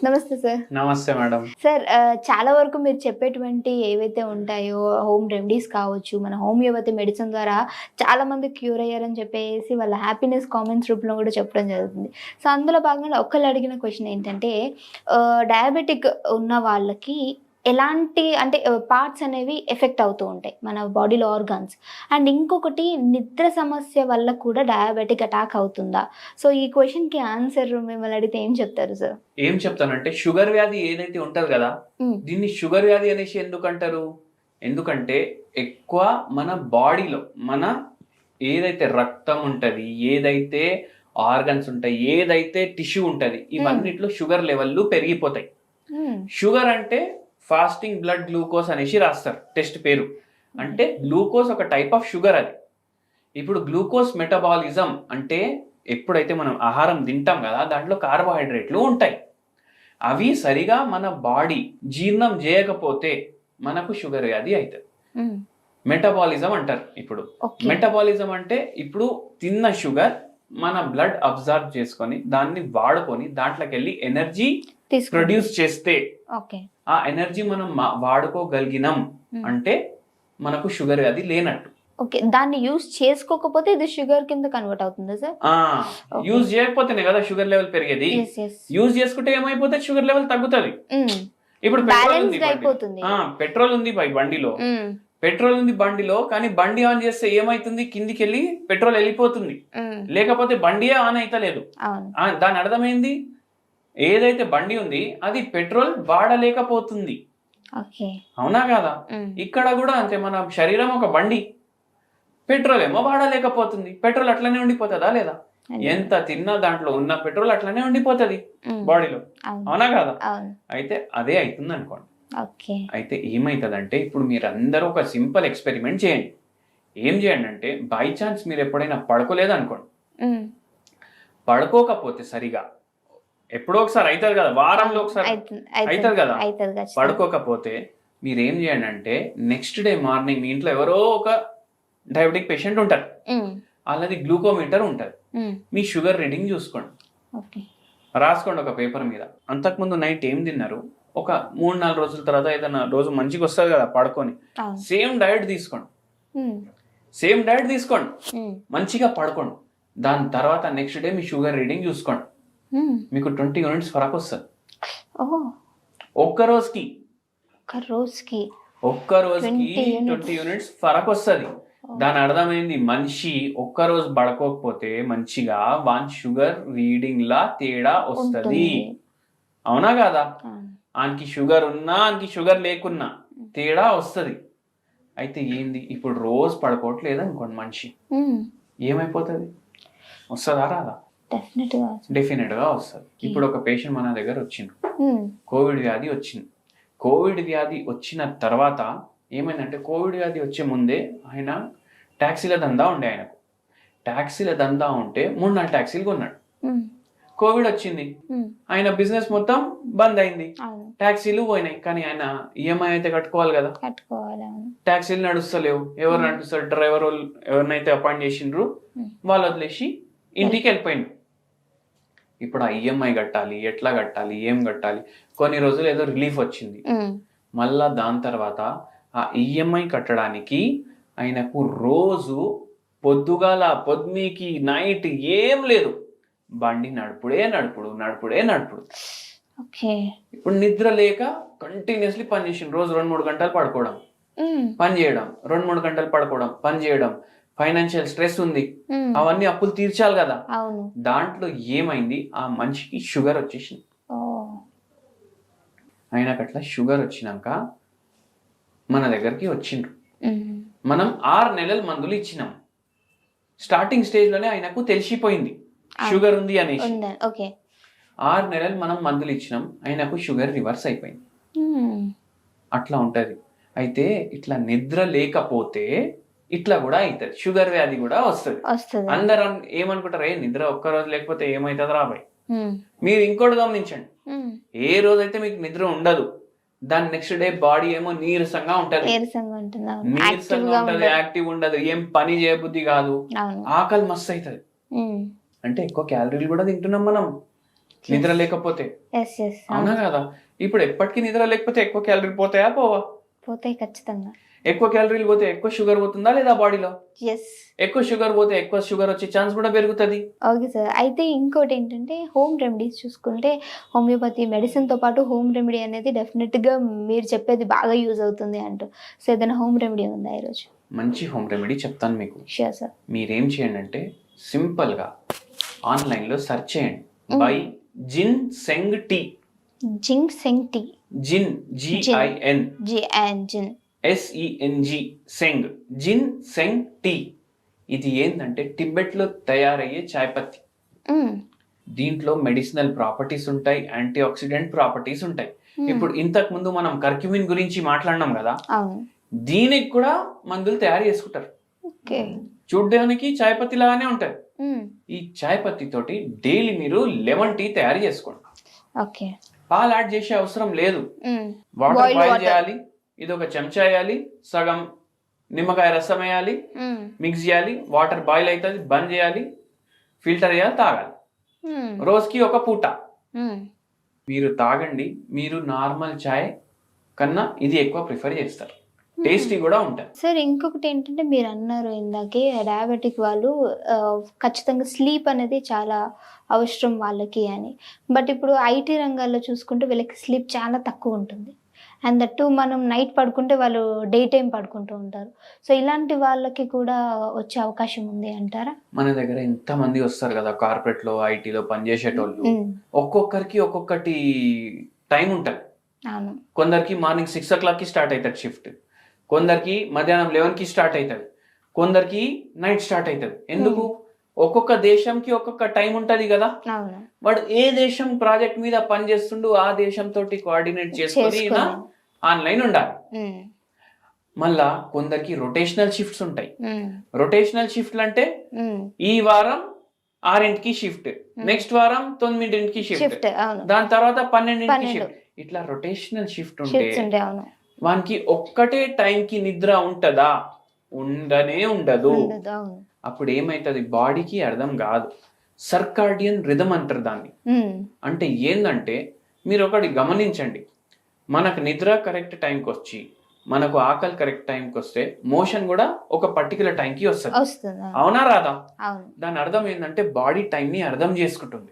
నమస్తే సార్. నమస్తే madam. Sir చాలా వరకు మీరు చెప్పేటువంటి ఏవైతే ఉంటాయో హోమ్ రెమెడీస్ కావచ్చు, మన హోమియోపతి మెడిసిన్ ద్వారా చాలామంది క్యూర్ అయ్యారని చెప్పేసి వాళ్ళ హ్యాపీనెస్ కామెంట్స్ రూపంలో కూడా చెప్పడం జరుగుతుంది. సో, అందులో భాగంగా ఒకళ్ళు అడిగిన క్వెషన్ ఏంటంటే డయాబెటిక్ ఉన్న వాళ్ళకి ఎలాంటి అంటే పార్ట్స్ అనేవి ఎఫెక్ట్ అవుతూ ఉంటాయి మన బాడీలో ఆర్గాన్స్. అండ్ ఇంకొకటి నిద్ర సమస్య వల్ల కూడా డయాబెటిక్ అటాక్ అవుతుందా? సో, ఈ క్వెషన్‌కి ఆన్సర్ మిమ్మల్ని అడిగితే ఏం చెప్తారు సార్? ఏం చెప్తానంటే షుగర్ వ్యాధి ఏదైతే ఉంటది కదా, హ్మ్. దీన్ని షుగర్ వ్యాధి అనేసి ఎందుకంటారు? ఎందుకంటే ఎక్కువ మన బాడీలో మన ఏదైతే రక్తం ఉంటది, ఏదైతే ఆర్గన్స్ ఉంటాయి, ఏదైతే టిష్యూ ఉంటది, ఇవన్నిట్లో షుగర్ లెవెల్లు పెరిగిపోతాయి. హ్మ్. షుగర్ అంటే ఫాస్టింగ్ బ్లడ్ గ్లూకోజ్ అనేసి రాస్తారు టెస్ట్ పేరు. అంటే గ్లూకోజ్ ఒక టైప్ ఆఫ్ షుగర్ అది. ఇప్పుడు గ్లూకోజ్ మెటబాలిజం అంటే ఎప్పుడైతే మనం ఆహారం తింటాం కదా, దాంట్లో కార్బోహైడ్రేట్లు ఉంటాయి. అవి సరిగా మన బాడీ జీర్ణం చేయకపోతే మనకు షుగర్ వ్యాధి అవుతుంది. హ్మ్. మెటబాలిజం అంటారు. ఇప్పుడు ఓకే. మెటబాలిజం అంటే ఇప్పుడు తిన్న షుగర్ మన బ్లడ్ అబ్జర్వ్ చేసుకొని దాన్ని వాడుకొని దాంట్లోకి వెళ్ళి ఎనర్జీ తీసుకుంటాం. ప్రొడ్యూస్ చేస్తే ఓకే. ఆ ఎనర్జీ మనం వాడుకోగలిగినాం అంటే మనకు షుగర్ వ్యాధి లేనట్టు. ఓకే. దాన్ని యూజ్ చేసుకోకపోతే ఇది షుగర్ కింద కన్వర్ట్ అవుతుందా సార్? ఓకే. యూజ్ చేయకపోతేనే కదా షుగర్ లెవెల్ పెరిగేది. యెస్. యెస్. యూజ్ చేసుకుంటే ఏమైపోతే షుగర్ లెవెల్ తగ్గుతుంది. హ్మ్. ఇప్పుడు పెట్రోల్ ఉంది బ్యాలెన్స్డ్ అయిపోతుంది. పెట్రోల్ ఉంది బండిలో. హ్మ్. పెట్రోల్ ఉంది బండిలో, కానీ బండి ఆన్ చేస్తే ఏమైతుంది, కిందికి వెళ్ళి పెట్రోల్ వెళ్ళిపోతుంది. హ్మ్. లేకపోతే బండియే ఆన్ అయితలేదు. అవును. దాని అర్థమైంది ఏదైతే బండి ఉంది అది పెట్రోల్ వాడలేకపోతుంది. ఓకే. అవునా కదా? హ్మ్. ఇక్కడ కూడా అంతే, మన శరీరం ఒక బండి, పెట్రోల్ ఏమో వాడలేకపోతుంది. పెట్రోల్ అట్లనే ఉండిపోతుందా లేదా? ఎంత తిన్నా దాంట్లో ఉన్న పెట్రోల్ అట్లనే ఉండిపోతుంది బాడీలో. అవును. అవునా కదా? అవును. అయితే అదే అవుతుంది అనుకోండి. ఓకే. అయితే ఏమవుతుందంటే ఇప్పుడు మీరు అందరూ ఒక సింపుల్ ఎక్స్పెరిమెంట్ చేయండి. ఏం చేయండి అంటే, బై ఛాన్స్ మీరు ఎప్పుడైనా పడుకోలేదు అనుకోండి, హ్మ్. పడుకోకపోతే సరిగా ఎప్పుడో ఒకసారి అవుతుంది కదా, వారంలో ఒకసారి అవుతుంది కదా, పడుకోకపోతే మీరు ఏం చేయండి అంటే నెక్స్ట్ డే మార్నింగ్ మీ ఇంట్లో ఎవరో ఒక డయాబెటిక్ పేషెంట్ ఉంటారు, వాళ్ళది గ్లూకోమీటర్ ఉంటుంది, మీ షుగర్ రీడింగ్ చూసుకోండి, ఓకే. రాసుకోండి ఒక పేపర్ మీద. అంతకుముందు నైట్ ఏం తిన్నారు, ఒక 3-4 రోజుల తర్వాత ఏదైనా రోజు మంచిగా వస్తుంది కదా పడుకొని, సేమ్ డైట్ తీసుకోండి, సేమ్ డైట్ తీసుకోండి, మంచిగా పడుకోండి. దాని తర్వాత నెక్స్ట్ డే మీ షుగర్ రీడింగ్ చూసుకోండి, మీకు 20 యూనిట్స్ ఫరక్ వస్తుంది. ఒక్క రోజుకి 20 యూనిట్స్ ఫరక్ వస్తుంది. దాని అర్థమైంది, మనిషి ఒక్కరోజు పడుకోకపోతే మంచిగా వాన్ షుగర్ రీడింగ్ లా తేడా వస్తుంది. అవునా కదా? ఆయనకి షుగర్ ఉన్నా ఆయనకి షుగర్ లేకున్నా తేడా వస్తుంది. అయితే ఏంది, ఇప్పుడు రోజు పడుకోవట్లేదు అనుకోండి మనిషి, ఏమైపోతుంది? వస్తుందా రాదా? డెఫినెట్ గా వస్తుంది. ఇప్పుడు ఒక పేషెంట్ మన దగ్గర వచ్చింది, కోవిడ్ వ్యాధి వచ్చింది. కోవిడ్ వ్యాధి వచ్చిన తర్వాత ఏమైందంటే, కోవిడ్ వ్యాధి వచ్చే ముందే ఆయన ట్యాక్సీల దందా ఉండే, ఆయనకు ట్యాక్సీల దందా ఉంటే 3-4 ట్యాక్సీలు కొన్నాడు. కోవిడ్ వచ్చింది, ఆయన బిజినెస్ మొత్తం బంద్ అయింది, ట్యాక్సీలు పోయినాయి. కానీ ఆయన ఈఎంఐ అయితే కట్టుకోవాలి కదా, ట్యాక్సీలు నడుస్తలేవు, ఎవరు నడుస్తారు, డ్రైవర్ ఎవరినైతే అపాయింట్ చేసిండ్రు వాళ్ళు వదిలేసి ఇంటికి వెళ్ళిపోయింది. ఇప్పుడు ఆ ఈఎంఐ కట్టాలి, ఎట్లా కట్టాలి, ఏం కట్టాలి. కొన్ని రోజులు ఏదో రిలీఫ్ వచ్చింది, మళ్ళా దాని తర్వాత ఆ ఈఎంఐ కట్టడానికి ఆయనకు రోజు పొద్దునికి నైట్ ఏం లేదు, బండి నడుపుడే. ఇప్పుడు నిద్ర లేక కంటిన్యూస్లీ పని చేసిండు. రోజు 2-3 గంటలు పడుకోవడం, పని చేయడం, 2-3 గంటలు పడుకోవడం, పని చేయడం. ఫైనాన్షియల్ స్ట్రెస్ ఉంది, అవన్నీ అప్పులు తీర్చాలి కదా. దాంట్లో ఏమైంది, ఆ మనిషికి షుగర్ వచ్చేసింది. ఆయనకట్లా షుగర్ వచ్చినాక మన దగ్గరికి వచ్చిండ్రు. మనం 6 నెలల మందులు ఇచ్చినాం. స్టార్టింగ్ స్టేజ్ లోనే ఆయనకు తెలిసిపోయింది షుగర్ ఉంది అనేసి. 6 నెలలు మనం మందులు ఇచ్చినాం, ఆయనకు షుగర్ రివర్స్ అయిపోయింది. అట్లా ఉంటది. అయితే ఇట్లా నిద్ర లేకపోతే ఇట్లా కూడా అవుతుంది, షుగర్ వ్యాధి కూడా వస్తుంది. అందరూ ఏమనుకుంటారు, నిద్ర ఒక్క రోజు లేకపోతే ఏమవుతుంది రాబాయ్. మీరు ఇంకోటి గమనించండి, ఏ రోజైతే మీకు నిద్ర ఉండదు దాని నెక్స్ట్ డే బాడీ ఏమో నీరసంగా ఉంటది, యాక్టివ్ ఉండదు, ఏం పని చేయబుద్ధి కాదు, ఆకలి మస్తు అవుతుంది. అంటే ఎక్కువ క్యాలరీలు కూడా తింటున్నాం మనం, నిద్ర లేకపోతే. ఎస్ ఎస్ అవునా కదా? ఇప్పుడు ఎప్పటికీ నిద్ర లేకపోతే ఎక్కువ క్యాలరీలు పోతాయా పోవా? పోతాయి ఖచ్చితంగా. ఎక్కువ క్యాలరీలు పోతే ఎక్కువ షుగర్ పోతుందా లేదా బాడీలో? ఎస్. ఎక్కువ షుగర్ పోతే ఎక్కువ షుగర్ వచ్చే ఛాన్స్ కూడా పెరుగుతుంది. Okay sir. అయితే ఇంకోటి ఏంటంటే హోమ్ రెమెడీస్ చూసుకుంటే హోమియోపతి మెడిసిన్తో పాటు హోమ్ రెమెడీ అనేది డెఫినెట్గా మీరు చెప్పేది బాగా యూజ్ అవుతుంది అంటూ. సో ఏదైనా హోమ్ రెమెడీ ఉందా ఈరోజు? మంచి హోమ్ రెమెడీ చెప్తాను మీకు. Sure sir. మీరేం చేయండి అంటే సింపుల్గా ఆన్లైన్లో సెర్చ్ చేయండి బై జిన్ సెంగ్ టీ. జింగ్ సెంగ్ టీ. జిన్ GIN జిన్ SENG సెంగ్ జిన్ సెంగ్ టీ. ఇది ఏంటంటే టిబెట్లో తయారయ్యే చాయ్ పత్తి. దీంట్లో మెడిసినల్ ప్రాపర్టీస్ ఉంటాయి, యాంటీ ఆక్సిడెంట్ ప్రాపర్టీస్ ఉంటాయి. ఇప్పుడు ఇంతకు ముందు మనం కర్క్యూమిన్ గురించి మాట్లాడినాం కదా, దీనికి కూడా మందులు తయారు చేసుకుంటారు. చూడ్డానికి చాయ్ పత్తి లాగానే ఉంటది. ఈ చాయ్ పత్తి తోటి డైలీ మీరు లెమన్ టీ తయారు చేసుకోండి. పాలు యాడ్ చేసే అవసరం లేదు. వాటర్ బాయిల్ చేయాలి, ఇది ఒక చెంచా వేయాలి, సగం నిమ్మకాయ రసం వేయాలి, మిక్స్ చేయాలి, వాటర్ బాయిల్ అవుతుంది, బంద్ చేయాలి, ఫిల్టర్ చేయాలి, తాగాలి. రోజుకి ఒక పూట మీరు తాగండి. మీరు నార్మల్ చాయ్ కన్నా ఇది ఎక్కువ ప్రిఫర్ చేస్తారు. టేస్టీ కూడా ఉంటుంది. సార్ ఇంకొకటి ఏంటంటే మీరు అన్నారు ఇందాకే డయాబెటిక్ వాళ్ళు ఖచ్చితంగా స్లీప్ అనేది చాలా అవసరం వాళ్ళకి అని. బట్ ఇప్పుడు ఐటీ రంగాల్లో చూసుకుంటే వీళ్ళకి స్లీప్ చాలా తక్కువ ఉంటుంది. అండ్ దట్టు మనం నైట్ పడుకుంటే వాళ్ళు డే టైం పడుకుంటూ ఉంటారు. సో ఇలాంటి వాళ్ళకి కూడా వచ్చే అవకాశం ఉంది అంటారా? మన దగ్గర ఎంతమంది వస్తారు కదా కార్పొరేట్లో ఐటీలో పనిచేసేటోళ్ళు, ఒక్కొక్కరికి ఒక్కొక్కటి టైం ఉంటుంది. కొందరికి మార్నింగ్ 6 o'clockకి స్టార్ట్ అవుతుంది షిఫ్ట్, కొందరికి మధ్యాహ్నం 11కి స్టార్ట్ అవుతుంది, కొందరికి నైట్ స్టార్ట్ అవుతుంది. ఎందుకు? ఒక్కొక్క దేశంకి ఒక్కొక్క టైం ఉంటది కదా. వాడు ఏ దేశం ప్రాజెక్ట్ మీద పని చేస్తుండో ఆ దేశం తోటి కోఆర్డినేట్ చేసుకొని ఆన్లైన్ ఉండాలి. మళ్ళా కొందరికి రొటేషనల్ షిఫ్ట్స్ ఉంటాయి. రొటేషనల్ షిఫ్ట్లు అంటే ఈ వారం 6కి షిఫ్ట్, నెక్స్ట్ వారం 9కి షిఫ్ట్, దాని తర్వాత 12కి షిఫ్ట్. ఇట్లా రొటేషనల్ షిఫ్ట్ ఉంటే వానికి ఒక్కటే టైంకి నిద్ర ఉంటదా? ఉండనే ఉండదు. అప్పుడు ఏమైతుంది, బాడీకి అర్థం కాదు. సర్కాడియన్ రిథమ్ అంటారు దాన్ని. అంటే ఏందంటే మీరు ఒకటి గమనించండి, మనకు నిద్ర కరెక్ట్ టైంకి వచ్చి మనకు ఆకలి కరెక్ట్ టైంకి వస్తే మోషన్ కూడా ఒక పర్టికులర్ టైంకి వస్తుంది. అవునా రాదా? దాని అర్థం ఏంటంటే బాడీ టైం ని అర్థం చేసుకుంటుంది.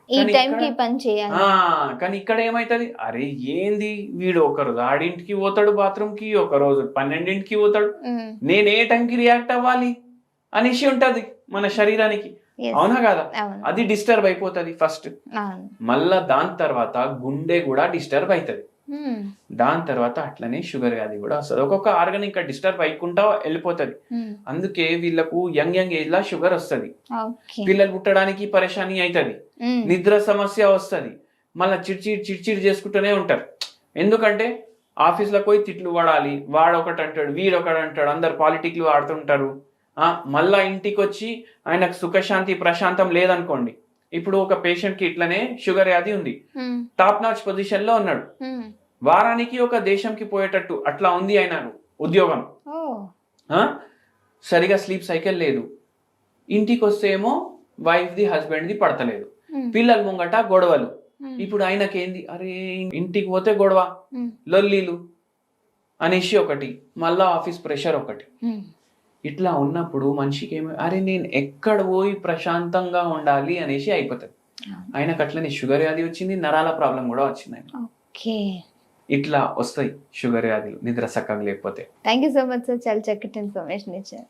కానీ ఇక్కడ ఏమైతుంది, అరే ఏంది వీడు ఒకరోజు 6కి పోతాడు బాత్రూమ్ కి, ఒక రోజు 12కి పోతాడు, నేను ఏ టైంకి రియాక్ట్ అవ్వాలి అనేసి ఉంటది మన శరీరానికి. అవునా కదా? అది డిస్టర్బ్ అయిపోతుంది ఫస్ట్. మళ్ళా దాని తర్వాత గుండె కూడా డిస్టర్బ్ అవుతుంది. దాని తర్వాత అట్లనే షుగర్ వ్యాధి కూడా వస్తుంది. ఒక్కొక్క ఆర్గన్ ఇంకా డిస్టర్బ్ అయ్యకుండా వెళ్ళిపోతుంది. అందుకే వీళ్ళకు యంగ్ ఏజ్ లా షుగర్ వస్తుంది, పిల్లలు పుట్టడానికి పరేషాని అవుతుంది, నిద్ర సమస్య వస్తుంది, మళ్ళీ చిడ్చిడ్ చేసుకుంటూనే ఉంటారు. ఎందుకంటే ఆఫీస్ లో పోయి తిట్లు పడాలి, వాడొకటి అంటాడు వీడొకటి అంటాడు, అందరు పాలిటిక్లు ఆడుతుంటారు. మళ్ళా ఇంటికి వచ్చి ఆయనకు సుఖశాంతి ప్రశాంతం లేదనుకోండి. ఇప్పుడు ఒక పేషెంట్ కి ఇట్లనే షుగర్ వ్యాధి ఉంది, టాప్ నాచ్ పొజిషన్ లో ఉన్నాడు, వారానికి ఒక దేశంకి పోయేటట్టు అట్లా ఉంది ఆయన ఉద్యోగం, సరిగా స్లీప్ సైకిల్ లేదు, ఇంటికి వస్తే ఏమో వైఫ్ ది హస్బెండ్ ది పడతలేదు, పిల్లల ముంగట గొడవలు. ఇప్పుడు ఆయనకేంది, అరే ఇంటికి పోతే గొడవ లొల్లీలు అనేసి ఒకటి, మళ్ళా ఆఫీస్ ప్రెషర్ ఒకటి. ఇట్లా ఉన్నప్పుడు మనిషికి ఏమో అరే నేను ఎక్కడ పోయి ప్రశాంతంగా ఉండాలి అనేసి అయిపోతుంది. ఆయనకు అట్లనే షుగర్ వ్యాధి వచ్చింది, నరాల ప్రాబ్లం కూడా వచ్చింది ఆయన. ఇట్లా వస్తాయి షుగర్ వ్యాధులు నిద్ర చక్కగా లేకపోతే. Thank you so much sir, చాలా చక్కటి ఇన్ఫర్మేషన్ ఇచ్చారు.